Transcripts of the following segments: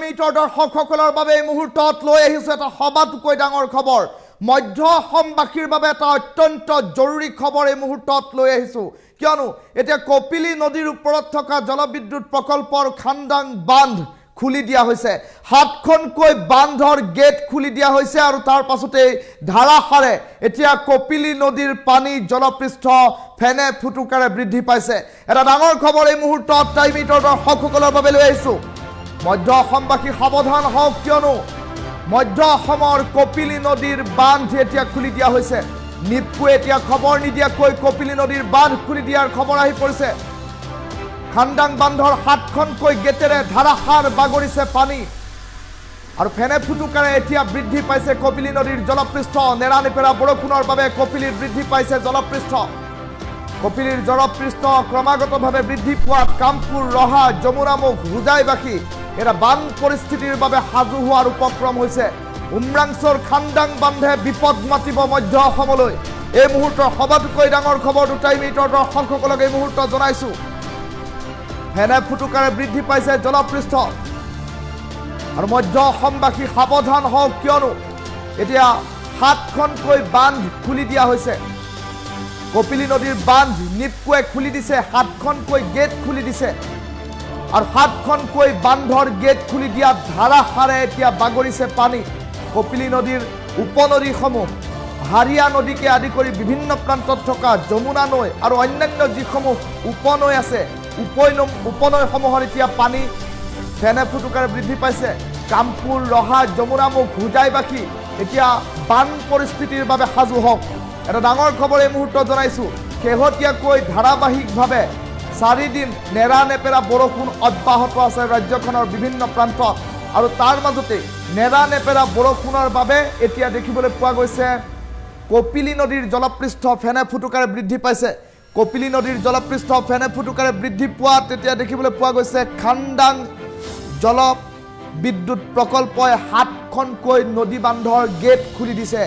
মিনিটৰ দৰ্শকসকলৰ বাবে এই মুহূৰ্তত লৈ আহিছে এটা সবাতোকৈ ডাঙৰ খবৰ মধ্য অসমবাসীৰ বাবে এটা অত্যন্ত জৰুৰী খবৰ এই মুহূৰ্তত লৈ আহিছো কিয়নো এতিয়া কপিলী নদীৰ ওপৰত থকা জলবিদ্যুৎ প্ৰকল্পৰ খান্দাং বান্ধ খুলি দিয়া হৈছে হাতখনকৈ বান্ধৰ গেট খুলি দিয়া হৈছে আৰু তাৰ পাছতে ধাৰাসাৰে এতিয়া কপিলী নদীৰ পানী জলপৃষ্ঠ ফেনে ফুটুকাৰে বৃদ্ধি পাইছে এটা ডাঙৰ খবৰ এই মুহূৰ্তত টাইম মিটাৰ দৰ্শকসকলৰ বাবে লৈ আহিছো মধ্য অসমবাসী সাৱধান হওক কিয়নো মধ্য অসমৰ কপিলী নদীৰ বান্ধ এতিয়া খুলি দিয়া হৈছে নিপকু এতিয়া খবৰ নিদিয়াকৈ কপিলী নদীৰ বান্ধ খুলি দিয়াৰ খবৰ আহি পৰিছে খান্দাং বান্ধৰ হাতখনকৈ গেটেৰে ধাৰাসাৰ বাগৰিছে পানী আৰু ফেনে ফুটুকাৰে এতিয়া বৃদ্ধি পাইছে কপিলী নদীৰ জলপৃষ্ঠ নেৰানেপেৰা বৰষুণৰ বাবে কপিলীৰ বৃদ্ধি পাইছে জলপৃষ্ঠ কপিলীৰ জলপৃষ্ঠ ক্ৰমাগতভাৱে বৃদ্ধি পোৱাত কামপুৰ ৰহা যমুনামুখ হোজাইবাসী এটা বান পৰিস্থিতিৰ বাবে সাজু হোৱাৰ উপক্ৰম হৈছে উমৰাংচৰ খান্দাং বান্ধে বিপদ মাতিব মধ্য অসমলৈ এই মুহূৰ্তৰ সবাতোকৈ ডাঙৰ খবৰ দুটাই মিনিটৰ দৰ্শকসকলক এই মুহূৰ্তত জনাইছো ফেনে ফুটুকাৰে বৃদ্ধি পাইছে জলপৃষ্ঠ আৰু মধ্য অসমবাসী সাৱধান হওক কিয়নো এতিয়া হাতখনকৈ বান্ধ খুলি দিয়া হৈছে কপিলী নদীৰ বান্ধ নিপকুৱে খুলি দিছে হাতখনকৈ গেট খুলি দিছে আৰু হাতখনকৈ বান্ধৰ গেট খুলি দিয়া ধাৰাসাৰে এতিয়া বাগৰিছে পানী কপিলী নদীৰ উপনদীসমূহ হাৰিয়া নদীকে আদি কৰি বিভিন্ন প্ৰান্তত থকা যমুনা নৈ আৰু অন্যান্য যিসমূহ উপনৈ আছে উপনৈসমূহৰ এতিয়া পানী ফেনে ফুটুকাৰে বৃদ্ধি পাইছে কামপুৰ ৰহা যমুনামুখ হোজাইবাসী এতিয়া বান পৰিস্থিতিৰ বাবে সাজু হওক এটা ডাঙৰ খবৰ এই মুহূৰ্তত জনাইছো শেহতীয়াকৈ ধাৰাবাহিকভাৱে 4 দিন নেৰানেপেৰা বৰষুণ অব্যাহত আছে ৰাজ্যখনৰ বিভিন্ন প্ৰান্তত আৰু তাৰ মাজতে নেৰানেপেৰা বৰষুণৰ বাবে এতিয়া দেখিবলৈ পোৱা গৈছে কপিলী নদীৰ জলপৃষ্ঠ ফেনে ফুটুকাৰে বৃদ্ধি পাইছে কপিলী নদীৰ জলপৃষ্ঠ ফেনে ফুটুকাৰে বৃদ্ধি পোৱাত এতিয়া দেখিবলৈ পোৱা গৈছে খান্দাং জল বিদ্যুৎ প্ৰকল্পই হাতখনকৈ নদী বান্ধৰ গেট খুলি দিছে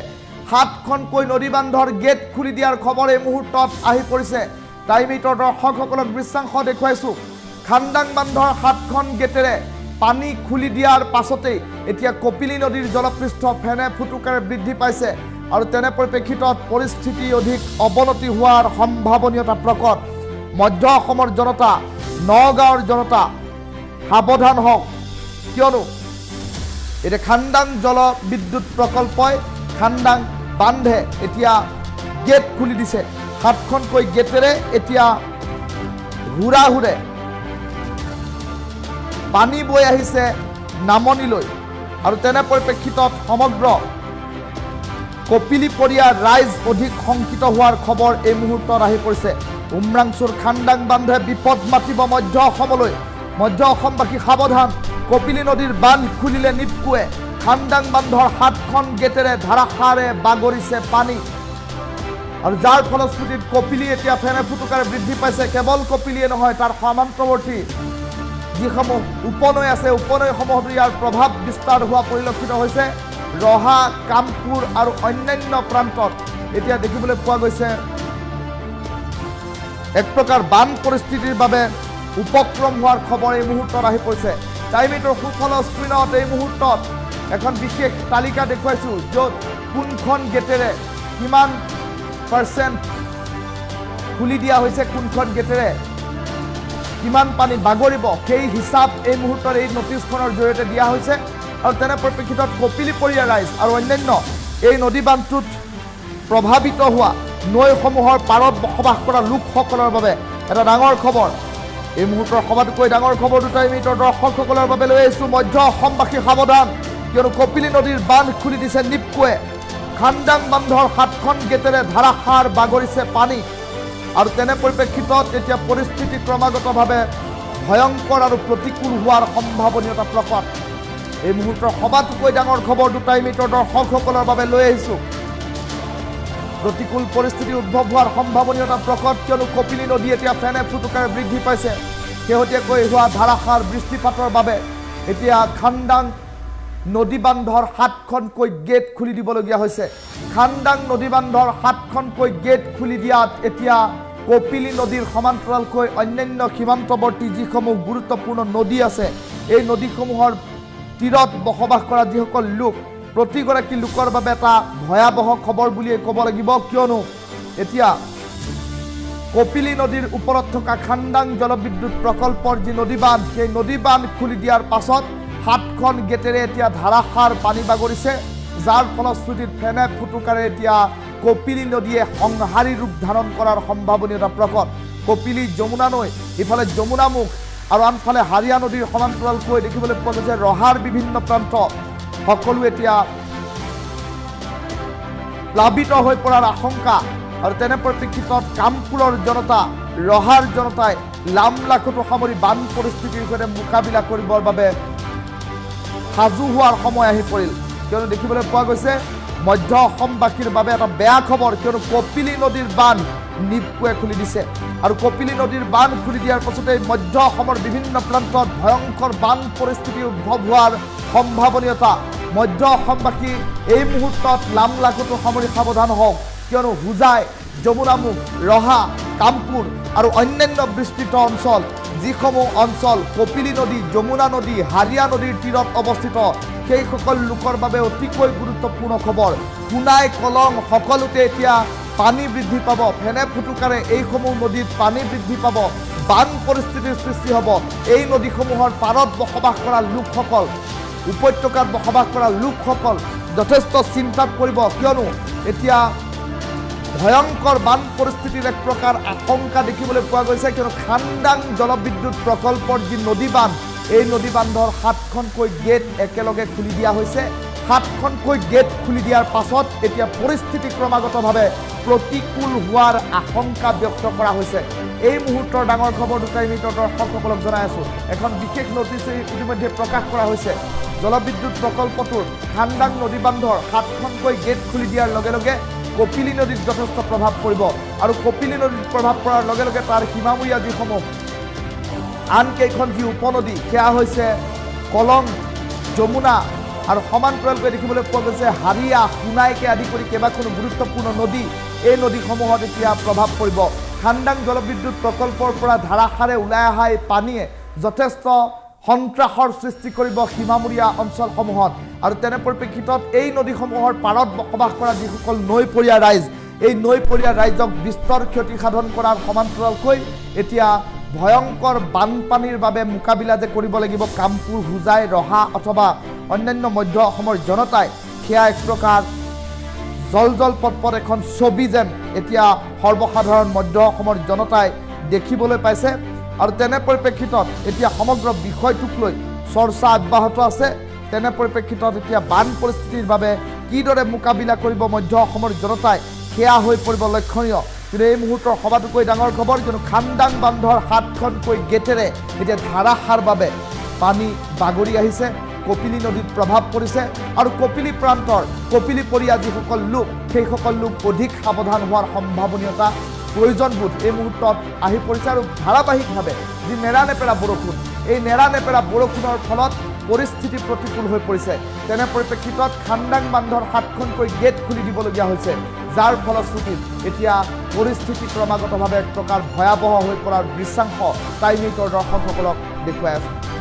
হাতখনকৈ নদী বান্ধৰ গেট খুলি দিয়াৰ খবৰ এই মুহূৰ্তত আহি পৰিছে টাইম মিটাৰ দৰ্শকসকলক দৃশ্যাংশ দেখুৱাইছো খান্দাং বান্ধৰ হাতখন গেটেৰে পানী খুলি দিয়াৰ পাছতেই এতিয়া কপিলী নদীৰ জলপৃষ্ঠ ফেনে ফুটুকাৰে বৃদ্ধি পাইছে আৰু তেনে পৰিপ্ৰেক্ষিতত পৰিস্থিতি অধিক অৱনতি হোৱাৰ সম্ভাৱনীয়তা প্ৰকট মধ্য অসমৰ জনতা নগাঁৱৰ জনতা সাৱধান হওক কিয়নো এতিয়া খান্দাং জল বিদ্যুৎ প্ৰকল্পই খান্দাং বান্ধে এতিয়া গেট খুলি দিছে হাতখনকৈ গেটেৰে এতিয়া হুৰাহুৰে পানী বৈ আহিছে নামনিলৈ আৰু তেনে পৰিপ্ৰেক্ষিতত সমগ্ৰ কপিলী পৰিয়াৰ ৰাইজ অধিক শংকিত হোৱাৰ খবৰ এই মুহূৰ্তত আহি পৰিছে উমৰাংচুৰ খান্দাং বান্ধে বিপদ মাতিব মধ্য অসমলৈ মধ্য অসমবাসী সাৱধান কপিলী নদীৰ বান্ধ খুলিলে নিপকুৱে খান্দাং বান্ধৰ হাতখন গেটেৰে ধাৰাসাৰে বাগৰিছে পানী আৰু যাৰ ফলশ্ৰুতিত কপিলী এতিয়া ফেনে ফুটুকাৰে বৃদ্ধি পাইছে কেৱল কপিলীয়ে নহয় তাৰ সমান্তৰৱৰ্তী যিসমূহ উপনৈ আছে উপনৈসমূহতো ইয়াৰ প্ৰভাৱ বিস্তাৰ হোৱা পৰিলক্ষিত হৈছে ৰহা কামপুৰ আৰু অন্যান্য প্ৰান্তত এতিয়া দেখিবলৈ পোৱা গৈছে এক প্ৰকাৰ বান পৰিস্থিতিৰ বাবে উপক্ৰম হোৱাৰ খবৰ এই মুহূৰ্তত আহি পৰিছে টাইম মিটাৰ সুফল স্ক্ৰীণত এই মুহূৰ্তত এখন বিশেষ তালিকা দেখুৱাইছো য'ত কোনখন গেটেৰে কিমান % খুলি দিয়া হৈছে কোনখন গেটেৰে কিমান পানী বাগৰিব সেই হিচাপ এই মুহূৰ্তত এই নটিছখনৰ জৰিয়তে দিয়া হৈছে আৰু তেনে পৰিপ্ৰেক্ষিতত কপিলী পৰিয়াৰ ৰাইজ আৰু অন্যান্য এই নদী বান্ধটোত প্ৰভাৱিত হোৱা নৈসমূহৰ পাৰত বসবাস কৰা লোকসকলৰ বাবে এটা ডাঙৰ খবৰ এই মুহূৰ্তৰ সবাতোকৈ ডাঙৰ খবৰ দুটাই মিনিটৰ দৰ্শকসকলৰ বাবে লৈ আহিছো মধ্য অসমবাসী সাৱধান কিয়নো কপিলী নদীৰ বান্ধ খুলি দিছে নিপকুৱে খান্দাং বান্ধৰ হাতখন গেটেৰে ধাৰাসাৰ বাগৰিছে পানী আৰু তেনে পৰিপ্ৰেক্ষিতত এতিয়া পৰিস্থিতি ক্ৰমাগতভাৱে ভয়ংকৰ আৰু প্ৰতিকূল হোৱাৰ সম্ভাৱনীয়তা প্ৰকট এই মুহূৰ্তৰ সবাতোকৈ ডাঙৰ খবৰ দুটাই মিনিটৰ দৰ্শকসকলৰ বাবে লৈ আহিছো প্ৰতিকূল পৰিস্থিতি উদ্ভৱ হোৱাৰ সম্ভাৱনীয়তা প্ৰকট কিয়নো কপিলী নদী এতিয়া ফেনে ফুটুকাৰে বৃদ্ধি পাইছে শেহতীয়াকৈ হোৱা ধাৰাসাৰ বৃষ্টিপাতৰ বাবে এতিয়া খান্দাং নদী বান্ধৰ হাতখনকৈ গেট খুলি দিবলগীয়া হৈছে খান্দাং নদী বান্ধৰ হাতখনকৈ গেট খুলি দিয়াত এতিয়া কপিলী নদীৰ সমান্তৰালকৈ অন্যান্য সীমান্তৱৰ্তী যিসমূহ গুৰুত্বপূৰ্ণ নদী আছে এই নদীসমূহৰ তীৰত বসবাস কৰা যিসকল লোক প্ৰতিগৰাকী লোকৰ বাবে এটা ভয়াৱহ খবৰ বুলিয়ে ক'ব লাগিব কিয়নো এতিয়া কপিলী নদীৰ ওপৰত থকা খান্দাং জলবিদ্যুৎ প্ৰকল্পৰ যি নদী বান্ধ সেই নদী বান্ধ খুলি দিয়াৰ পাছত 7খন গেটেৰে এতিয়া ধাৰাসাৰ পানী বাগৰিছে যাৰ ফলশ্ৰুতিত ফেনে ফুটুকাৰে এতিয়া কপিলী নদীয়ে সংহাৰী ৰূপ ধাৰণ কৰাৰ সম্ভাৱনীয়তা প্ৰকট কপিলী যমুনা নৈ ইফালে যমুনামুখ আৰু আনফালে হাৰিয়া নদীৰ সমান্তৰালকৈ দেখিবলৈ পোৱা গৈছে ৰহাৰ বিভিন্ন প্ৰান্ত সকলো এতিয়া প্লাবিত হৈ পৰাৰ আশংকা আৰু তেনে পৰিপ্ৰেক্ষিতত কামপুৰৰ জনতা ৰহাৰ জনতাই লামলাখটো সামৰি বান পৰিস্থিতিৰ সৈতে মোকাবিলা কৰিবৰ বাবে সাজু হোৱাৰ সময় আহি পৰিল কিয়নো দেখিবলৈ পোৱা গৈছে মধ্য অসমবাসীৰ বাবে এটা বেয়া খবৰ কিয়নো কপিলী নদীৰ বান্ধ নিপকুৱে খুলি দিছে আৰু কপিলী নদীৰ বান্ধ খুলি দিয়াৰ পাছতে মধ্য অসমৰ বিভিন্ন প্ৰান্তত ভয়ংকৰ বান পৰিস্থিতি উদ্ভৱ হোৱাৰ সম্ভাৱনীয়তা মধ্য অসমবাসী এই মুহূৰ্তত লামলাখটো সামৰি সাৱধান হওক কিয়নো হোজাই যমুনামুখ ৰহা কামপুৰ আৰু অন্যান্য বিস্তৃত অঞ্চল যিসমূহ অঞ্চল কপিলী নদী যমুনা নদী হাৰিয়া নদীৰ তীৰত অৱস্থিত সেইসকল লোকৰ বাবে অতিকৈ গুৰুত্বপূৰ্ণ খবৰ পুনাই কলং সকলোতে এতিয়া পানী বৃদ্ধি পাব ফেনে ফুটুকাৰে এইসমূহ নদীত পানী বৃদ্ধি পাব বান পৰিস্থিতিৰ সৃষ্টি হ'ব এই নদীসমূহৰ পাৰত বসবাস কৰা লোকসকল উপত্যকাত বসবাস কৰা লোকসকল যথেষ্ট চিন্তাত পৰিব কিয়নো এতিয়া ভয়ংকৰ বান পৰিস্থিতিৰ এক প্ৰকাৰ আশংকা দেখিবলৈ পোৱা গৈছে কিয়নো খান্দাং জলবিদ্যুৎ প্ৰকল্পৰ যি নদী বান্ধ এই নদী বান্ধৰ 7খনকৈ গেট একেলগে খুলি দিয়া হৈছে 7খনকৈ গেট খুলি দিয়াৰ পাছত এতিয়া পৰিস্থিতি ক্ৰমাগতভাৱে প্ৰতিকূল হোৱাৰ আশংকা ব্যক্ত কৰা হৈছে এই মুহূৰ্তৰ ডাঙৰ খবৰ দুটাই মিনিটৰ দৰ্শকসকলক জনাই আছোঁ এখন বিশেষ নটিচ ইতিমধ্যে প্ৰকাশ কৰা হৈছে জলবিদ্যুৎ প্ৰকল্পটোৰ খান্দাং নদী বান্ধৰ 7খনকৈ গেট খুলি দিয়াৰ লগে লগে কপিলী নদীত যথেষ্ট প্ৰভাৱ পৰিব আৰু কপিলী নদীত প্ৰভাৱ পৰাৰ লগে লগে তাৰ সীমামূৰীয়া যিসমূহ আন কেইখন যি উপনদী সেয়া হৈছে কলং যমুনা আৰু সমান্তৰালকৈ দেখিবলৈ পোৱা গৈছে হাৰিয়া সোণাইকে আদি কৰি কেইবাখনো গুৰুত্বপূৰ্ণ নদী এই নদীসমূহত এতিয়া প্ৰভাৱ পৰিব খান্দাং জলবিদ্যুৎ প্ৰকল্পৰ পৰা ধাৰাসাৰে ওলাই অহা এই পানীয়ে যথেষ্ট সন্ত্ৰাসৰ সৃষ্টি কৰিব সীমামূৰীয়া অঞ্চলসমূহত আৰু তেনে পৰিপ্ৰেক্ষিতত এই নদীসমূহৰ পাৰত বসবাস কৰা যিসকল নৈপৰীয়া ৰাইজ এই নৈপৰীয়া ৰাইজক বিস্তৰ ক্ষতি সাধন কৰাৰ সমান্তৰালকৈ এতিয়া ভয়ংকৰ বানপানীৰ বাবে মোকাবিলা যে কৰিব লাগিব কামপুৰ হোজাই ৰহা অথবা অন্যান্য মধ্য অসমৰ জনতাই সেয়া এক প্ৰকাৰ জল পটপট এখন ছবি যেন এতিয়া সৰ্বসাধাৰণ মধ্য অসমৰ জনতাই দেখিবলৈ পাইছে আৰু তেনে পৰিপ্ৰেক্ষিতত এতিয়া সমগ্ৰ বিষয়টোক লৈ চৰ্চা অব্যাহত আছে তেনে পৰিপ্ৰেক্ষিতত এতিয়া বান পৰিস্থিতিৰ বাবে কিদৰে মোকাবিলা কৰিব মধ্য অসমৰ জনতাই সেয়া হৈ পৰিব লক্ষণীয় কিন্তু এই মুহূৰ্তৰ সবাতোকৈ ডাঙৰ খবৰ কিয়নো খান্দাং বান্ধৰ 7খনকৈ গেটেৰে এতিয়া ধাৰাসাৰ বাবে পানী বাগৰি আহিছে কপিলী নদীত প্ৰভাৱ পৰিছে আৰু কপিলী প্ৰান্তৰ কপিলীপৰীয়া যিসকল লোক সেইসকল লোক অধিক সাৱধান হোৱাৰ সম্ভাৱনীয়তা প্ৰয়োজনবোধ এই মুহূৰ্তত আহি পৰিছে আৰু ধাৰাবাহিকভাৱে যি নেৰানেপেৰা বৰষুণ এই নেৰানেপেৰা বৰষুণৰ ফলত পৰিস্থিতি প্ৰতিকূল হৈ পৰিছে তেনে পৰিপ্ৰেক্ষিতত খান্দাং বান্ধৰ 7খনকৈ গেট খুলি দিবলগীয়া হৈছে যাৰ ফলশ্ৰুতিত এতিয়া পৰিস্থিতি ক্ৰমাগতভাৱে এক প্ৰকাৰ ভয়াৱহ হৈ পৰাৰ দৃশ্যাংশ টাইম মিনিটৰ দৰ্শকসকলক দেখুৱাই আছোঁ